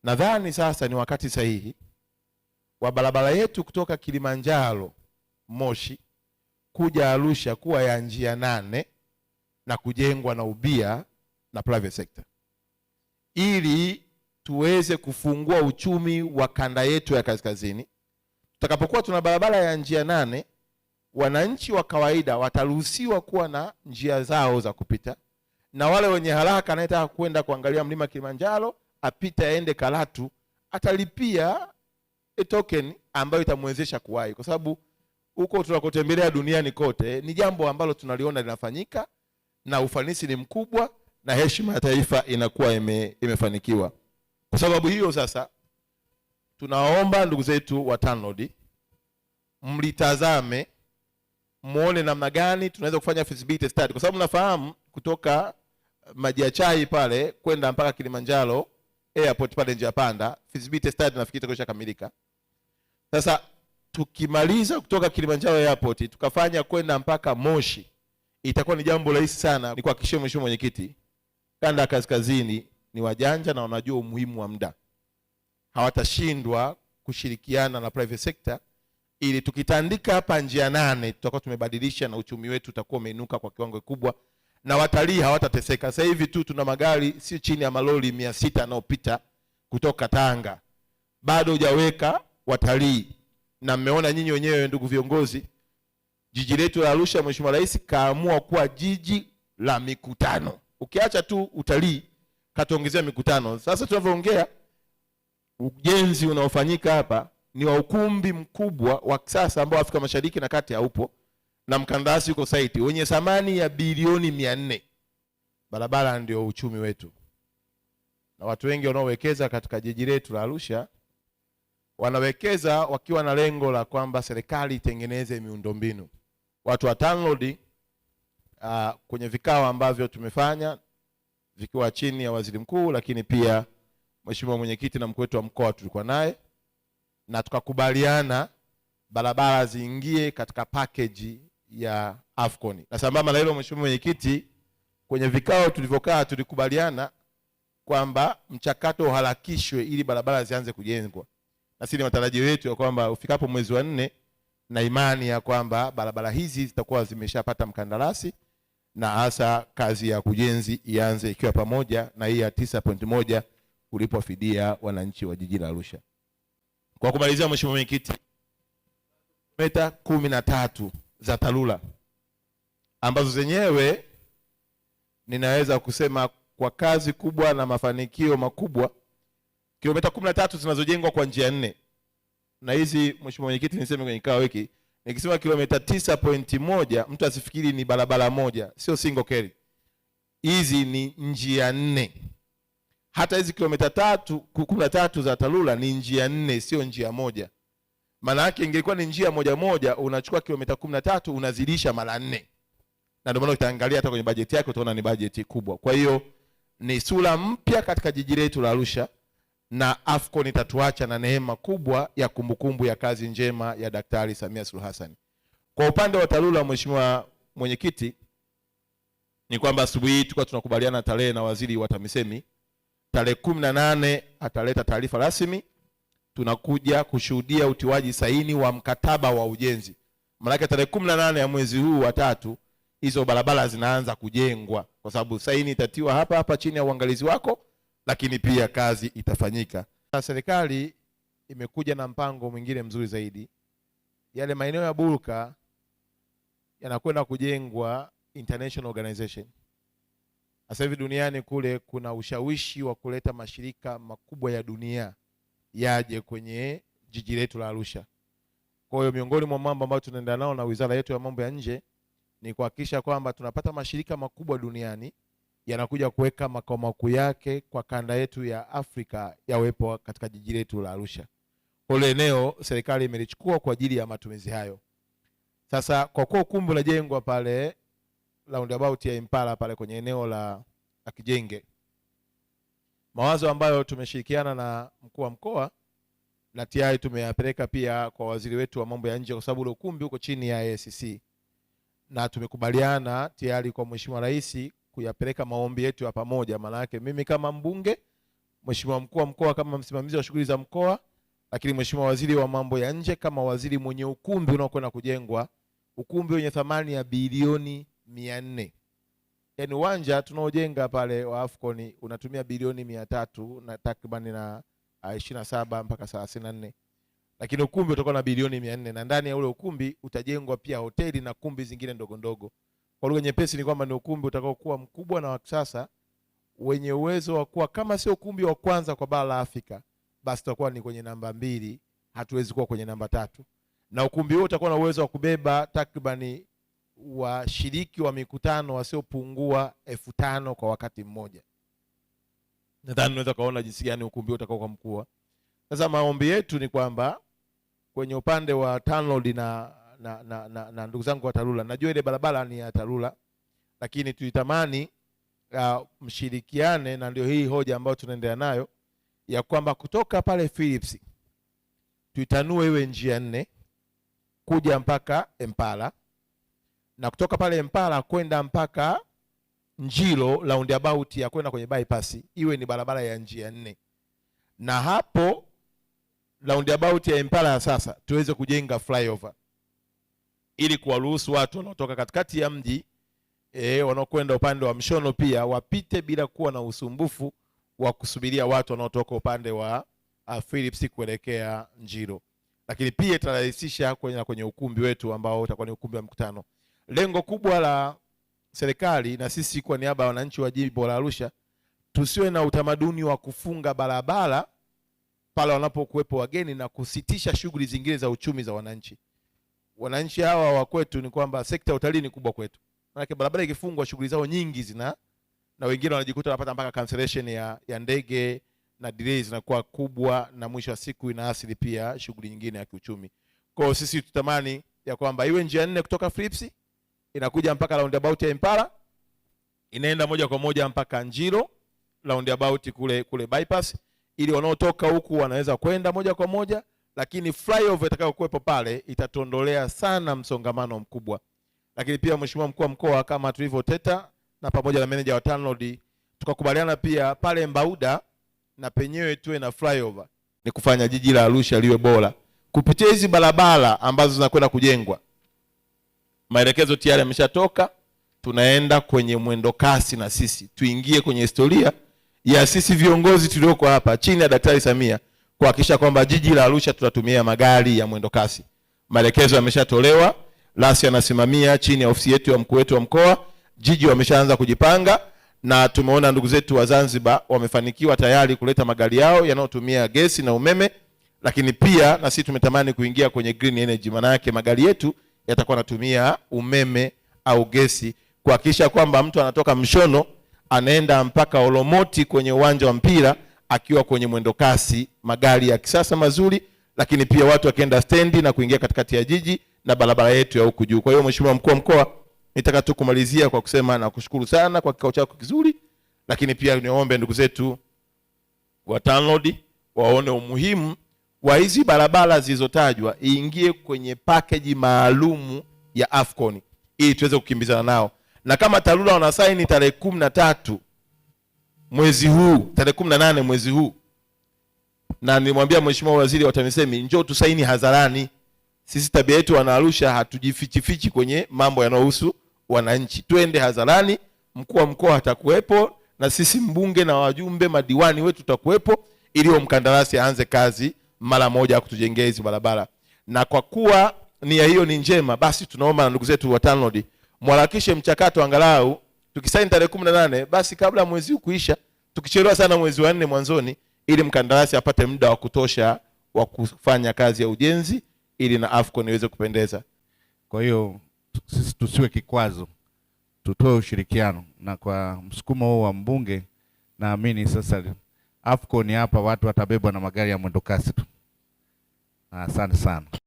Nadhani sasa ni wakati sahihi wa barabara yetu kutoka Kilimanjaro Moshi kuja Arusha kuwa ya njia 8 na kujengwa na ubia na private sector, ili tuweze kufungua uchumi wa kanda yetu ya kaskazini. Tutakapokuwa tuna barabara ya njia 8, wananchi wa kawaida wataruhusiwa kuwa na njia zao za kupita, na wale wenye haraka anayetaka kwenda kuangalia mlima Kilimanjaro apita aende Karatu atalipia token ambayo itamwezesha kuwahi, kwa sababu huko tunakotembelea duniani kote ni jambo ambalo tunaliona linafanyika na ufanisi ni mkubwa na heshima ya taifa inakuwa imefanikiwa. Kwa sababu hiyo sasa tunaomba ndugu zetu wa TANROADS mlitazame, muone namna gani tunaweza kufanya feasibility study, kwa sababu nafahamu kutoka Maji ya Chai pale kwenda mpaka Kilimanjaro airport pale njia panda, feasibility study nafikiri itakuwa kamilika. Sasa tukimaliza kutoka Kilimanjaro airport tukafanya kwenda mpaka Moshi, itakuwa ni jambo rahisi sana. Nikuhakikishie Mheshimiwa Mwenyekiti, kanda ya kaskazini ni wajanja na wanajua umuhimu wa muda, hawatashindwa kushirikiana na private sector, ili tukitandika hapa njia 8 tutakuwa tumebadilisha na uchumi wetu utakuwa umeinuka kwa kiwango kikubwa na watalii hawatateseka. Sasa hivi tu tuna magari si chini ya malori 600 yanayopita kutoka Tanga, bado hujaweka watalii. Na mmeona nyinyi wenyewe ndugu viongozi, jiji letu la Arusha Mheshimiwa Rais kaamua kuwa jiji la mikutano. Ukiacha tu utalii katuongezea mikutano. Sasa tunavyoongea ujenzi unaofanyika hapa ni wa ukumbi mkubwa wa kisasa ambao Afrika Mashariki na Kati haupo, na mkandarasi yuko site wenye thamani ya bilioni 400. Barabara ndio uchumi wetu, na watu wengi wanaowekeza katika jiji letu la Arusha wanawekeza wakiwa na lengo la kwamba serikali itengeneze miundombinu. Watu wa TANROADS kwenye vikao ambavyo tumefanya vikiwa chini ya waziri mkuu, lakini pia Mheshimiwa Mwenyekiti na mkuu wetu wa mkoa tulikuwa naye, na tukakubaliana barabara ziingie katika package ya AFCON. Na sambamba na hilo Mheshimiwa Mwenyekiti, kwenye vikao tulivyokaa tulikubaliana kwamba mchakato uharakishwe ili barabara zianze kujengwa. Na sisi ni matarajio yetu ya kwamba ufikapo mwezi wa 4 na imani ya kwamba barabara hizi zitakuwa zimeshapata mkandarasi na hasa kazi ya kujenzi ianze ikiwa pamoja na hii ya 9.1 kulipwa fidia wananchi wa jiji la Arusha. Kwa kumalizia Mheshimiwa Mwenyekiti, kilomita 13 za TARURA ambazo zenyewe ninaweza kusema kwa kazi kubwa na mafanikio makubwa, kilomita 13 zinazojengwa kwa njia 4. Na hizi Mheshimiwa Mwenyekiti, niseme kwenye kikao hiki nikisema kilomita 9.1 mtu asifikiri ni barabara moja, sio single carry. Hizi ni njia 4. Hata hizi kilomita 13 za TARURA ni njia 4, sio njia moja. Maana yake ingekuwa ni njia moja unachukua kilomita 13 unazidisha mara 4. Na ndio maana utaangalia hata kwenye bajeti yako utaona ni bajeti kubwa. Kwa hiyo ni sura mpya katika jiji letu la Arusha, na AFCON itatuacha na neema kubwa ya kumbukumbu ya kazi njema ya Daktari Samia Suluhu Hassan. Kwa upande wa TARURA Mheshimiwa Mwenyekiti, ni kwamba asubuhi tulikuwa tunakubaliana tarehe na waziri wa TAMISEMI, tarehe 18 ataleta taarifa rasmi, tunakuja kushuhudia utiwaji saini wa mkataba wa ujenzi. Maana tarehe 18 ya mwezi huu wa 3 hizo barabara zinaanza kujengwa, kwa sababu saini itatiwa hapa chini ya uangalizi wako, lakini pia kazi itafanyika. Serikali imekuja na mpango mwingine mzuri zaidi. Yale maeneo ya Bulka yanakwenda kujengwa international organization. Sasa hivi duniani kule kuna ushawishi wa kuleta mashirika makubwa ya dunia yaje kwenye jiji letu la Arusha. Kwa hiyo miongoni mwa mambo ambayo tunaenda nao na wizara yetu ya mambo ya nje ni kuhakikisha kwamba tunapata mashirika makubwa duniani yanakuja kuweka makao makuu yake kwa kanda yetu ya Afrika yawepo katika jiji letu la Arusha. Kwa eneo serikali imelichukua kwa ajili ya matumizi hayo. Sasa kwa kuwa ukumbi unajengwa pale roundabout ya Impala pale kwenye eneo la Kijenge, mawazo ambayo tumeshirikiana na mkuu wa mkoa na tayari tumeyapeleka pia kwa waziri wetu wa mambo ya nje, kwa sababu ule ukumbi uko chini ya AICC, na tumekubaliana tayari kwa Mheshimiwa Rais kuyapeleka maombi yetu ya pamoja. Maana yake mimi kama mbunge Mheshimiwa mkuu wa mkoa kama msimamizi wa shughuli za mkoa, lakini Mheshimiwa waziri wa mambo ya nje kama waziri mwenye ukumbi unaokwenda kujengwa, ukumbi wenye thamani ya bilioni 400. Yaani uwanja tunaojenga pale wa Afcon unatumia bilioni 300 na takriban na 27 mpaka 34. Lakini ukumbi utakuwa na bilioni 400 na ndani ya ule ukumbi utajengwa pia hoteli na kumbi zingine ndogo ndogo. Kwa lugha nyepesi ni kwamba ni ukumbi utakao kuwa mkubwa na wa kisasa wenye uwezo wa kuwa kama sio ukumbi wa kwanza kwa bara la Afrika, basi tutakuwa ni kwenye namba 2, hatuwezi kuwa kwenye namba 3. Na ukumbi huo utakuwa na uwezo wa kubeba takribani washiriki wa mikutano wasiopungua 5,000 kwa wakati mmoja. Nadhani unaweza kaona jinsi gani ukumbi huo utakao kwa mkubwa. Sasa maombi yetu ni kwamba kwenye upande wa TANROADS na ndugu zangu wa TARURA, najua ile barabara ni ya TARURA, lakini tulitamani mshirikiane, na ndio hii hoja ambayo tunaendelea nayo ya kwamba kutoka pale Philips tuitanue iwe njia 4 kuja mpaka Impala, na kutoka pale Impala kwenda mpaka Njiro roundabout ya kwenda kwenye bypass iwe ni barabara ya njia 4, na hapo roundabout ya Impala ya sasa tuweze kujenga flyover ili kuwaruhusu watu wanaotoka katikati ya mji wanaokwenda upande wa Mshono pia wapite bila kuwa na usumbufu wa kusubiria watu wanaotoka upande wa Philips kuelekea Njiro. Lakini pia itarahisisha kwenye ukumbi wetu ambao utakuwa ni ukumbi wa mkutano. Lengo kubwa la serikali na sisi kwa niaba ya wananchi wa jimbo la Arusha, tusiwe na utamaduni wa kufunga barabara pale wanapokuwepo wageni na kusitisha shughuli zingine za uchumi za wananchi. Wananchi hawa wa kwetu ni kwamba sekta ya utalii ni kubwa kwetu. Maana barabara ikifungwa shughuli zao nyingi na wengine wanajikuta wanapata mpaka cancellation ya ndege na delays zinakuwa kubwa, na mwisho wa siku inaathiri pia shughuli nyingine ya kiuchumi. Kwa hiyo sisi tutamani ya kwamba iwe njia 4 kutoka Philips inakuja mpaka roundabout ya Impala, inaenda moja kwa moja mpaka Njiro roundabout kule bypass, ili wanaotoka huku wanaweza kwenda moja kwa moja, lakini flyover itakayokuwepo pale itatondolea sana msongamano mkubwa. Lakini pia Mheshimiwa mkuu wa mkoa kama tulivyoteta na pamoja na manager wa TANROADS tukakubaliana pia pale Mbauda na penyewe tuwe na flyover, ni kufanya jiji la Arusha liwe bora kupitia hizi barabara ambazo zinakwenda kujengwa. Maelekezo tayari yameshatoka, tunaenda kwenye mwendo kasi, na sisi tuingie kwenye historia ya sisi viongozi tulioko hapa chini ya Daktari Samia kuhakikisha kwamba jiji la Arusha tutatumia magari ya mwendo kasi. Maelekezo yameshatolewa, RAS anasimamia chini ya ofisi yetu ya mkuu wetu wa mkoa, jiji wameshaanza kujipanga, na tumeona ndugu zetu wa Zanzibar wamefanikiwa tayari kuleta magari yao yanayotumia gesi na umeme. Lakini pia na sisi tumetamani kuingia kwenye green energy, maana yake magari yetu yatakuwa yanatumia umeme au gesi, kuhakikisha kwamba mtu anatoka Mshono anaenda mpaka Olomoti kwenye uwanja wa mpira akiwa kwenye mwendo kasi, magari ya kisasa mazuri, lakini pia watu wakienda stendi na kuingia katikati ya jiji na barabara yetu ya huku juu. Kwa hiyo Mheshimiwa mkuu wa mkoa, nitaka tu kumalizia kwa kusema na kushukuru sana kwa kikao chako kizuri, lakini pia niombe ndugu zetu wa TANROADS waone umuhimu wa hizi barabara zilizotajwa iingie kwenye package maalumu ya Afcon ili tuweze kukimbizana nao. Na kama TARURA wanasaini tarehe 13 mwezi huu, tarehe 18 mwezi huu, na nilimwambia Mheshimiwa Waziri wa TAMISEMI njoo tusaini hadharani. Sisi tabia yetu wana Arusha hatujifichifichi kwenye mambo yanayohusu wananchi. Twende hadharani, mkuu wa mkoa atakuwepo na sisi mbunge na wajumbe madiwani wetu tutakuwepo, ili mkandarasi aanze kazi mara moja kutujengea hizi barabara. Na kwa kuwa nia hiyo ni njema, basi tunaomba na ndugu zetu wa TANROADS mharakishe mchakato, angalau tukisaini tarehe 18 basi kabla mwezi huu kuisha, tukichelewa sana mwezi wa 4 mwanzoni, ili mkandarasi apate muda wa kutosha wa kufanya kazi ya ujenzi ili na Afcon iweze kupendeza. Kwa hiyo sisi tusiwe kikwazo, tutoe ushirikiano, na kwa msukumo huo wa mbunge naamini sasa Afcon hapa watu watabebwa na magari ya mwendo kasi tu. Asante sana.